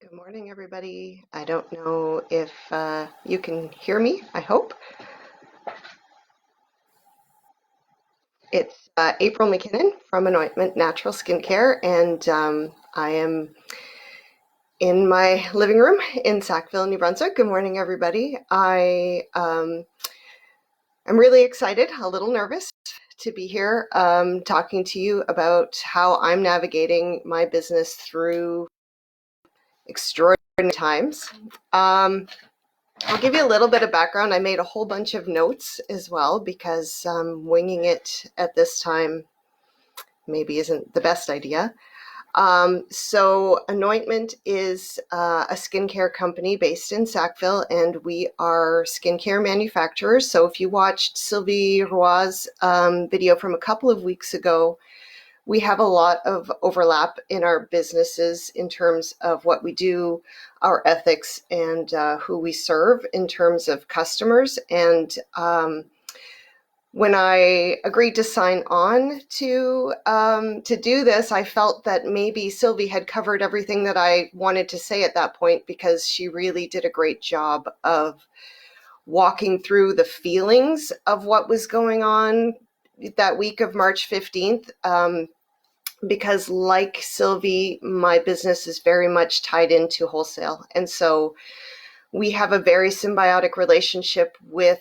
Good morning, everybody. I don't know if you can hear me, I hope. It's April MacKinnon from Anointment Natural Skincare, and I am in my living room in Sackville, New Brunswick. Good morning, everybody. I am really excited, a little nervous to be here talking to you about how I'm navigating my business through extraordinary times. I'll give you a little bit of background. I made a whole bunch of notes as well because winging it at this time maybe isn't the best idea. So Anointment is a skincare company based in Sackville, and we are skincare manufacturers. So if you watched Sylvie Roy's video from a couple of weeks ago, we have a lot of overlap in our businesses in terms of what we do, our ethics, and who we serve in terms of customers. And when I agreed to sign on to do this, I felt that maybe Sylvie had covered everything that I wanted to say at that point, because she really did a great job of walking through the feelings of what was going on that week of March 15th. Because like Sylvie, my business is very much tied into wholesale. And so we have a very symbiotic relationship with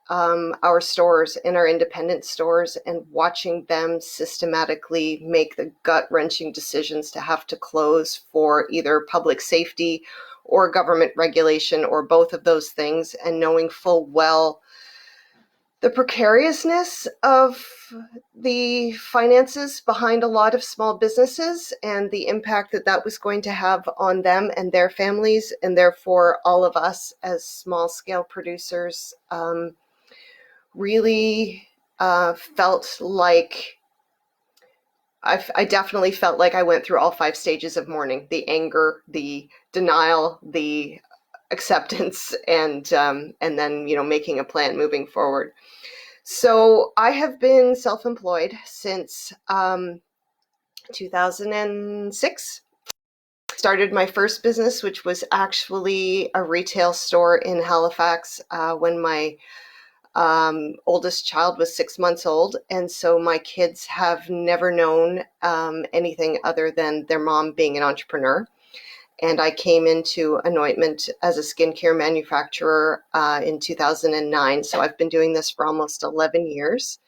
our stores and our independent stores, and watching them systematically make the gut-wrenching decisions to have to close for either public safety or government regulation or both of those things, and knowing full well the precariousness of the finances behind a lot of small businesses and the impact that that was going to have on them and their families, and therefore all of us as small scale producers really felt like I definitely felt like I went through all 5 stages of mourning: the anger, the denial, the acceptance, and then making a plan moving forward. So I have been self-employed since 2006. Started my first business, which was actually a retail store in Halifax when my oldest child was 6 months old. And so my kids have never known anything other than their mom being an entrepreneur. And I came into Anointment as a skincare manufacturer in 2009. So I've been doing this for almost 11 years.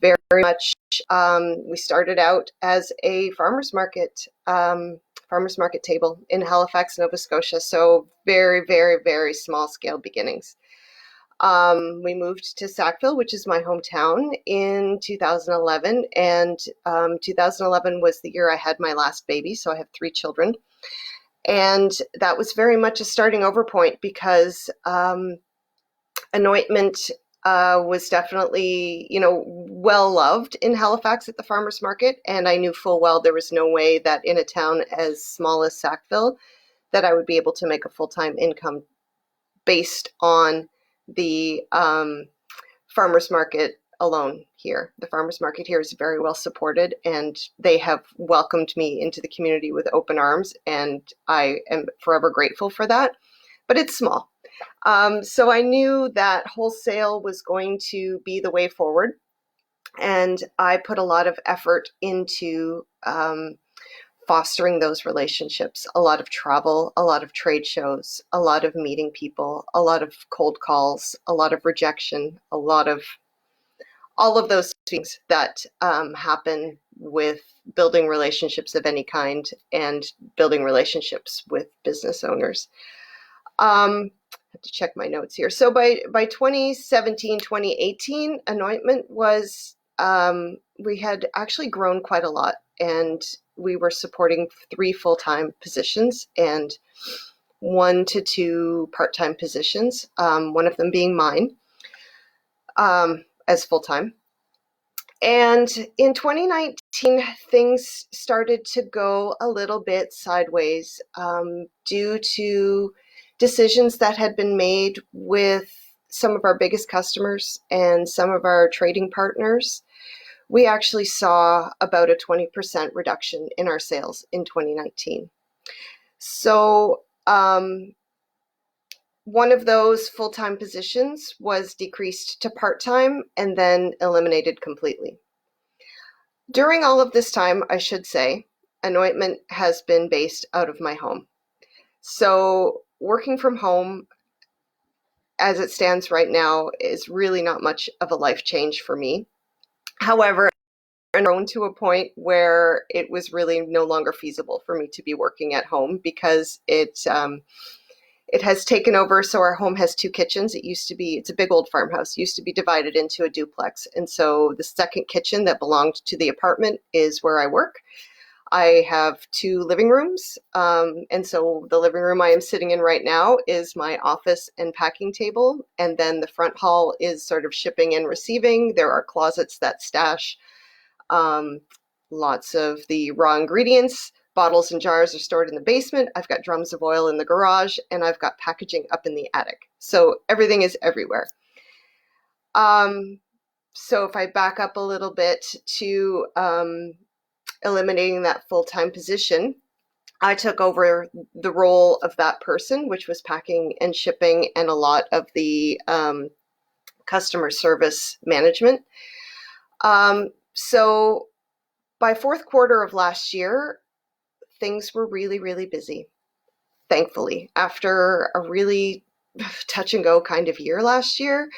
Very much, we started out as a farmer's market table in Halifax, Nova Scotia. So very, very, very small scale beginnings. We moved to Sackville, which is my hometown, in 2011. And 2011 was the year I had my last baby. So I have 3 children. And that was very much a starting over point, because Anointment was definitely, well loved in Halifax at the farmers market. And I knew full well there was no way that in a town as small as Sackville that I would be able to make a full-time income based on the farmers market alone here. The farmers market here is very well supported, and they have welcomed me into the community with open arms, and I am forever grateful for that. But it's small. So I knew that wholesale was going to be the way forward, and I put a lot of effort into fostering those relationships. A lot of travel, a lot of trade shows, a lot of meeting people, a lot of cold calls, a lot of rejection, a lot of all of those things that happen with building relationships of any kind and building relationships with business owners. I have to check my notes here. So by 2017, 2018, Anointment was, we had actually grown quite a lot, and we were supporting 3 full-time positions and 1 to 2 part-time positions, one of them being mine as full-time. And in 2019, things started to go a little bit sideways due to decisions that had been made with some of our biggest customers and some of our trading partners. We actually saw about a 20% reduction in our sales in 2019. So one of those full-time positions was decreased to part-time and then eliminated completely. During all of this time, I should say, Anointment has been based out of my home. So working from home as it stands right now is really not much of a life change for me. However, I've grown to a point where it was really no longer feasible for me to be working at home because it has taken over. So our home has two kitchens. It's a big old farmhouse. It used to be divided into a duplex. And so the second kitchen that belonged to the apartment is where I work. I have two living rooms. And so the living room I am sitting in right now is my office and packing table. And then the front hall is sort of shipping and receiving. There are closets that stash lots of the raw ingredients. Bottles and jars are stored in the basement. I've got drums of oil in the garage, and I've got packaging up in the attic. So everything is everywhere. So if I back up a little bit to eliminating that full-time position, I took over the role of that person, which was packing and shipping and a lot of the customer service management. So by fourth quarter of last year, things were really, really busy, thankfully. After a really touch and go kind of year last year,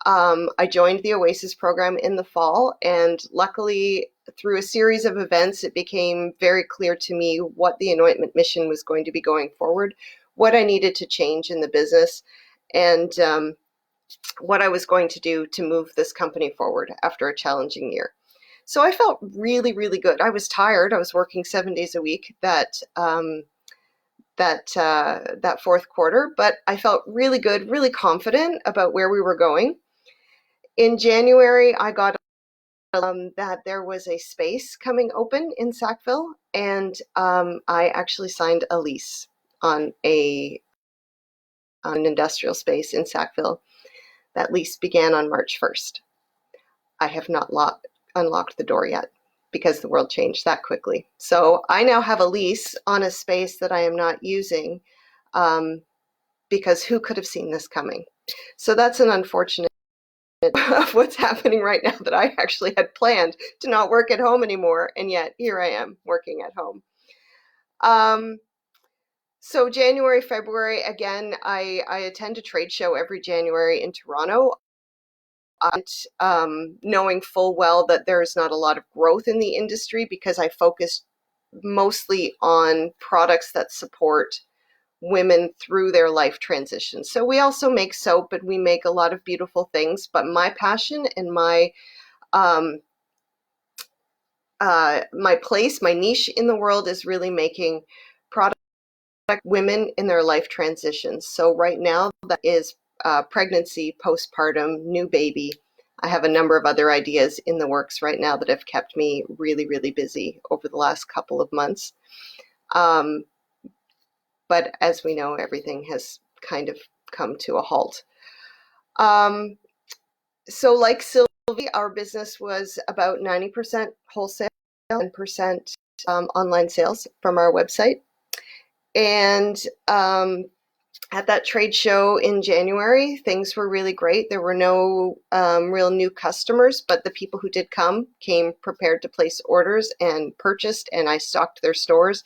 I joined the Oasis program in the fall, and luckily, through a series of events, it became very clear to me what the Anointment mission was going to be going forward, what I needed to change in the business, and what I was going to do to move this company forward after a challenging year. So I felt really, really good. I was tired. I was working 7 days a week that fourth quarter, but I felt really good, really confident about where we were going. In January, I got that there was a space coming open in Sackville, and I actually signed a lease on an industrial space in Sackville. That lease began on March 1st. I have not unlocked the door yet because the world changed that quickly. So I now have a lease on a space that I am not using because who could have seen this coming? So that's an unfortunate of what's happening right now, that I actually had planned to not work at home anymore, and yet here I am working at home. So January, February, again, I attend a trade show every January in Toronto. Knowing full well that there's not a lot of growth in the industry because I focused mostly on products that support women through their life transition. So we also make soap, and we make a lot of beautiful things, but my passion and my place, my niche in the world is really making products that women in their life transitions. So right now that is pregnancy, postpartum, new baby. I have a number of other ideas in the works right now that have kept me really, really busy over the last couple of months. But as we know, everything has kind of come to a halt. So like Sylvie, our business was about 90% wholesale and 10% online sales from our website. And at that trade show in January, things were really great. There were no real new customers, but the people who did come came prepared to place orders and purchased, and I stocked their stores.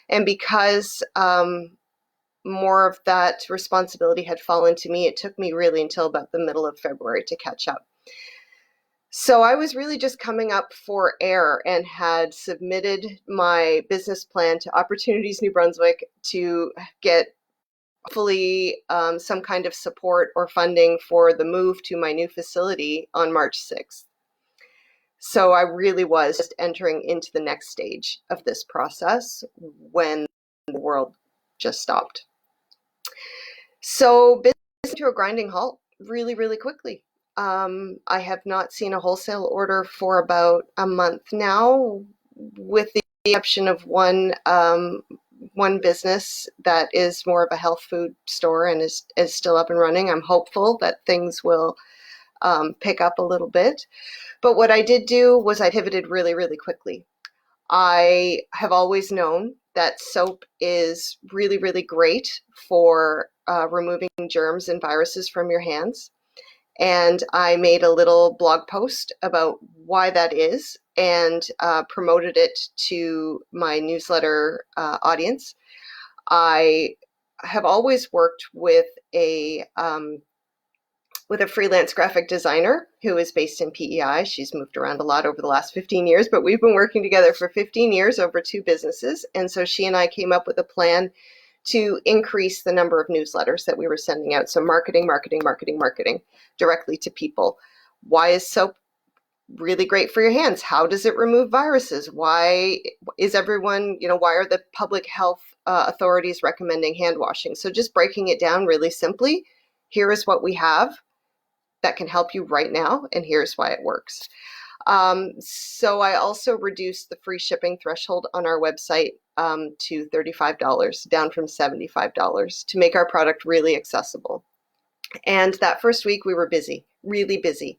And because more of that responsibility had fallen to me, it took me really until about the middle of February to catch up. So I was really just coming up for air and had submitted my business plan to Opportunities New Brunswick to get hopefully some kind of support or funding for the move to my new facility on March 6th. So I really was just entering into the next stage of this process when the world just stopped. So business to a grinding halt really, really quickly. I have not seen a wholesale order for about a month now, with the exception of one business that is more of a health food store and is still up and running. I'm hopeful that things will pick up a little bit. But what I did do was I pivoted really, really quickly. I have always known that soap is really, really great for removing germs and viruses from your hands. And I made a little blog post about why that is and promoted it to my newsletter audience. I have always worked with a freelance graphic designer who is based in PEI. She's moved around a lot over the last 15 years, but we've been working together for 15 years over 2 businesses. And so she and I came up with a plan to increase the number of newsletters that we were sending out. So marketing, marketing, marketing, marketing directly to people. Why is soap really great for your hands? How does it remove viruses? Why is everyone, why are the public health authorities recommending hand washing? So just breaking it down really simply, here is what we have that can help you right now, and here's why it works. So I also reduced the free shipping threshold on our website to $35, down from $75, to make our product really accessible. And that first week we were busy, really busy.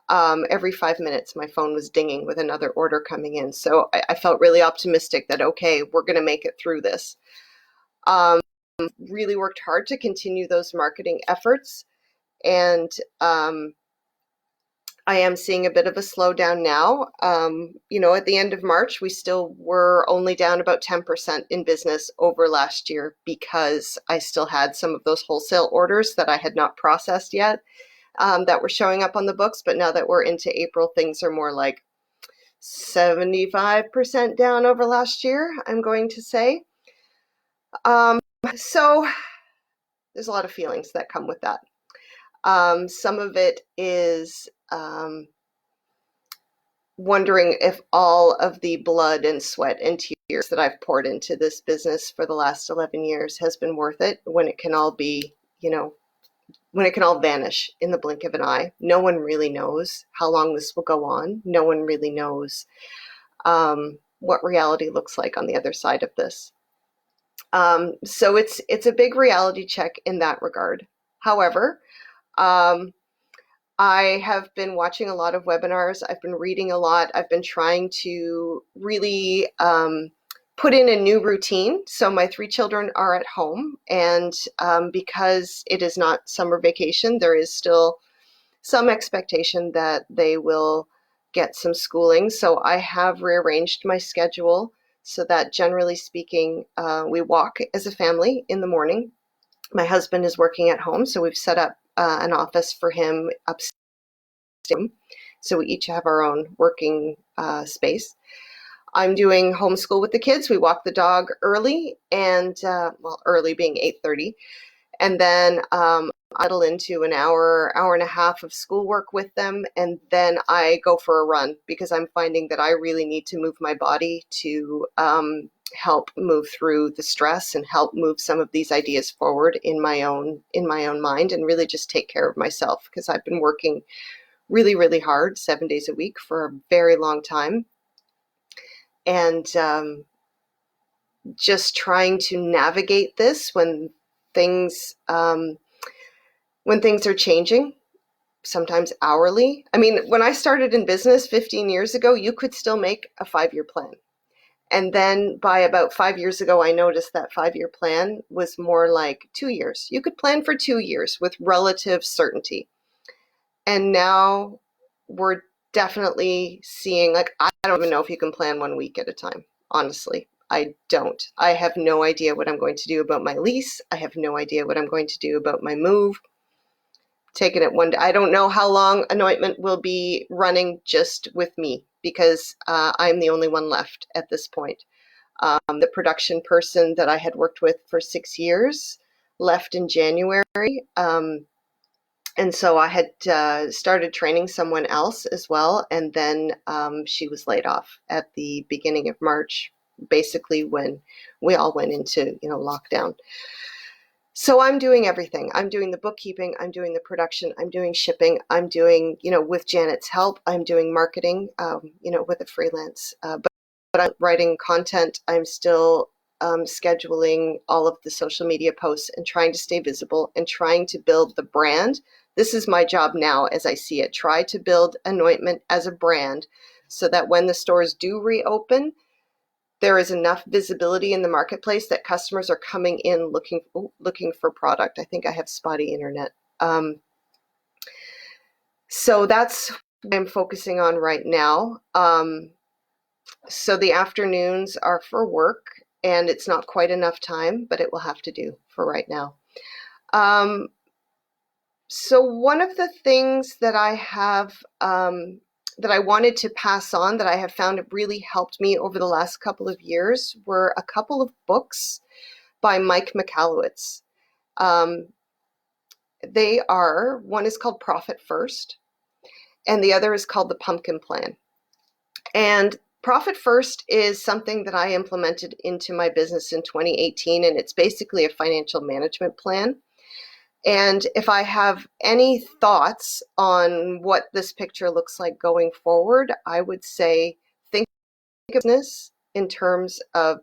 Every 5 minutes my phone was dinging with another order coming in. So I felt really optimistic that, okay, we're going to make it through this. Really worked hard to continue those marketing efforts. And I am seeing a bit of a slowdown now. At the end of March, we still were only down about 10% in business over last year because I still had some of those wholesale orders that I had not processed yet that were showing up on the books. But now that we're into April, things are more like 75% down over last year, I'm going to say. So there's a lot of feelings that come with that. Some of it is wondering if all of the blood and sweat and tears that I've poured into this business for the last 11 years has been worth it, when it can all be, when it can all vanish in the blink of an eye. No one really knows how long this will go on. No one really knows what reality looks like on the other side of this. So it's a big reality check in that regard. However, I have been watching a lot of webinars. I've been reading a lot. I've been trying to really put in a new routine. So my 3 children are at home, and because it is not summer vacation, there is still some expectation that they will get some schooling. So I have rearranged my schedule so that, generally speaking, we walk as a family in the morning. My husband is working at home, so we've set up an office for him upstairs. So we each have our own working space. I'm doing homeschool with the kids. We walk the dog early, and early being 8:30, and then idle into an hour and a half of schoolwork with them, and then I go for a run because I'm finding that I really need to move my body to help move through the stress and help move some of these ideas forward in my own mind, and really just take care of myself, because I've been working really, really hard 7 days a week for a very long time, and just trying to navigate this when things are changing, sometimes hourly. I mean, when I started in business 15 years ago, you could still make a 5-year plan. And then by about 5 years ago, I noticed that 5-year plan was more like 2 years. You could plan for 2 years with relative certainty. And now we're definitely seeing, like, I don't even know if you can plan 1 week at a time. Honestly, I don't. I have no idea what I'm going to do about my lease. I have no idea what I'm going to do about my move. Taking it one day. I don't know how long Anointment will be running just with me, because I'm the only one left at this point. The production person that I had worked with for 6 years left in January. And so I had started training someone else as well. And then she was laid off at the beginning of March, basically when we all went into lockdown. So I'm doing everything. I'm doing the bookkeeping, I'm doing the production, I'm doing shipping, I'm doing, with Janet's help, I'm doing marketing, with a freelance. But I'm writing content. I'm still scheduling all of the social media posts and trying to stay visible and trying to build the brand. This is my job now as I see it. Try to build Anointment as a brand so that when the stores do reopen, there is enough visibility in the marketplace that customers are coming in looking for product. I think I have spotty internet. So that's what I'm focusing on right now. So the afternoons are for work, and it's not quite enough time, but it will have to do for right now. So one of the things that I have that I wanted to pass on that I have found have really helped me over the last couple of years were a couple of books by Mike Michalowicz. One is called Profit First, and the other is called The Pumpkin Plan. And Profit First is something that I implemented into my business in 2018, and it's basically a financial management plan. And if I have any thoughts on what this picture looks like going forward, I would say think of business in terms of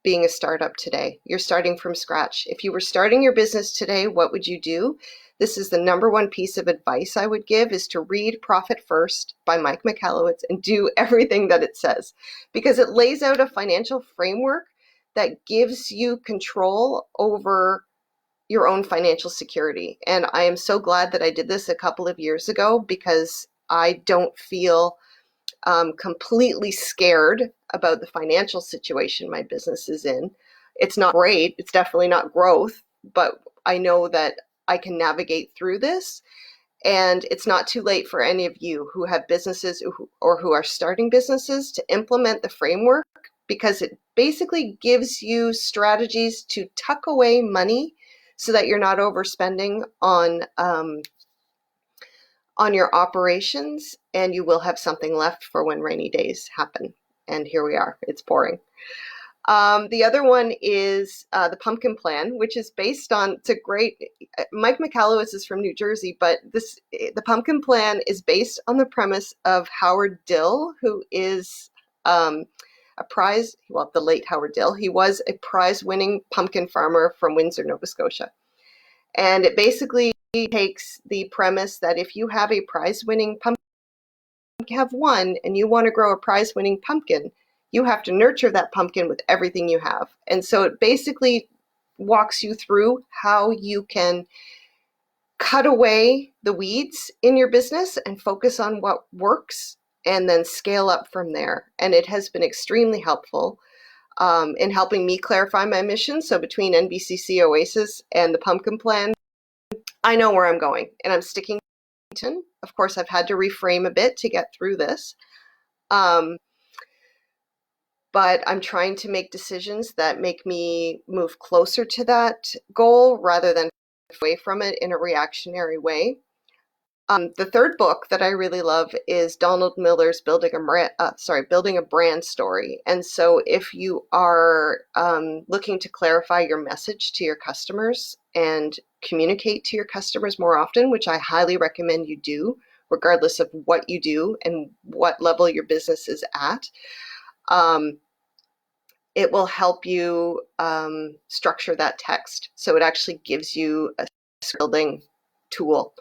being a startup today. You're starting from scratch. If you were starting your business today, what would you do? This is the number one piece of advice I would give, is to read Profit First by Mike Michalowicz and do everything that it says, because it lays out a financial framework that gives you control over your own financial security. And I am so glad that I did this a couple of years ago, because I don't feel completely scared about the financial situation my business is in. It's not great. It's definitely not growth, but I know that I can navigate through this. And it's not too late for any of you who have businesses or who are starting businesses to implement the framework, because it basically gives you strategies to tuck away money so that you're not overspending on your operations, and you will have something left for when rainy days happen. And here we are, it's pouring. The other one is The Pumpkin Plan, which is based on, Mike Michalowicz is from New Jersey, but The Pumpkin Plan is based on the premise of Howard Dill, who is the late Howard Dill. He was a prize-winning pumpkin farmer from Windsor, Nova Scotia. And it basically takes the premise that if you have a prize-winning pumpkin, you have one, and you want to grow a prize-winning pumpkin, you have to nurture that pumpkin with everything you have. And so it basically walks you through how you can cut away the weeds in your business and focus on what works, and then scale up from there. And it has been extremely helpful in helping me clarify my mission. So between NBCC Oasis and the Pumpkin Plan, I know where I'm going, and I'm sticking to it. Of course, I've had to reframe a bit to get through this. But I'm trying to make decisions that make me move closer to that goal rather than away from it in a reactionary way. The third book that I really love is Donald Miller's Building a Brand Story. And so if you are looking to clarify your message to your customers and communicate to your customers more often, which I highly recommend you do, regardless of what you do and what level your business is at, it will help you structure that text. So it actually gives you a building tool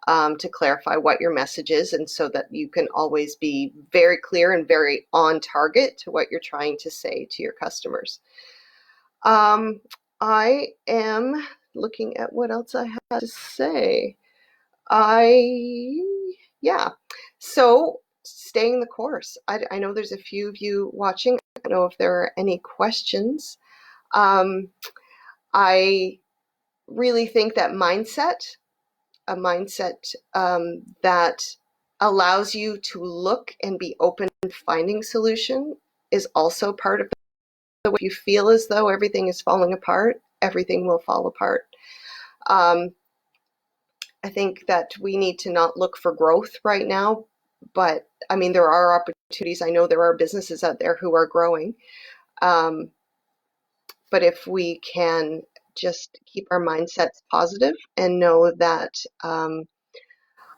to clarify what your message is, and so that you can always be very clear and very on target to what you're trying to say to your customers. I am looking at what else I have to say. So staying the course. I know there's a few of you watching. I don't know if there are any questions. I really think that a mindset that allows you to look and be open to finding solution, is also part of the way you feel as though everything is falling apart, everything will fall apart. I think that we need to not look for growth right now, but I mean, there are opportunities. I know there are businesses out there who are growing. But if we can just keep our mindsets positive and know that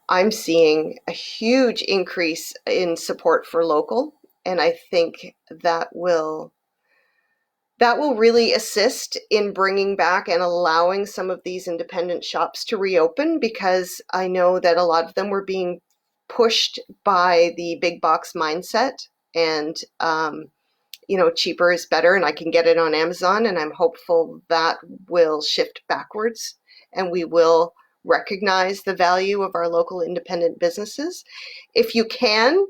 I'm seeing a huge increase in support for local, and I think that will really assist in bringing back and allowing some of these independent shops to reopen, because I know that a lot of them were being pushed by the big box mindset, and cheaper is better and I can get it on Amazon, and I'm hopeful that will shift backwards and we will recognize the value of our local independent businesses. If you can,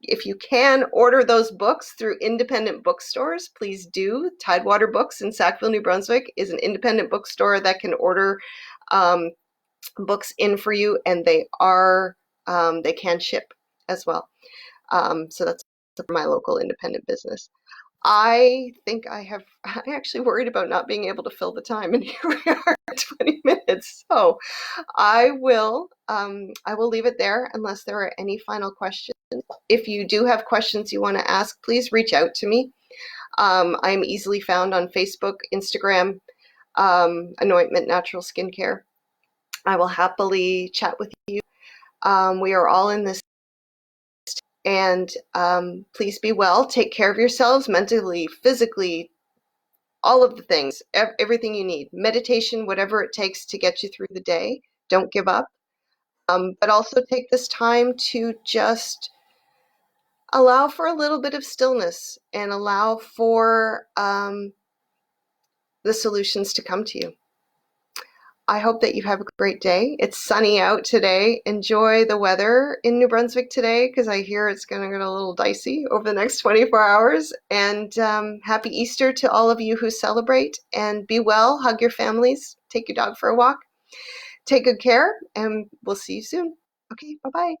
if you can order those books through independent bookstores, please do. Tidewater Books in Sackville, New Brunswick is an independent bookstore that can order books in for you, and they can ship as well. So that's my local independent business. I think I actually worried about not being able to fill the time, and here we are, 20 minutes. So I will leave it there unless there are any final questions. If you do have questions you want to ask, please reach out to me. I'm easily found on Facebook, Instagram, Anointment Natural Skincare. I will happily chat with you. We are all in this, and please be well. Take care of yourselves mentally, physically, all of the things, everything you need. Meditation, whatever it takes to get you through the day. Don't give up. But also take this time to just allow for a little bit of stillness and allow for the solutions to come to you. I hope that you have a great day. It's sunny out today. Enjoy the weather in New Brunswick today, because I hear it's going to get a little dicey over the next 24 hours. And happy Easter to all of you who celebrate. And be well, hug your families, take your dog for a walk. Take good care, and we'll see you soon. Okay, bye-bye.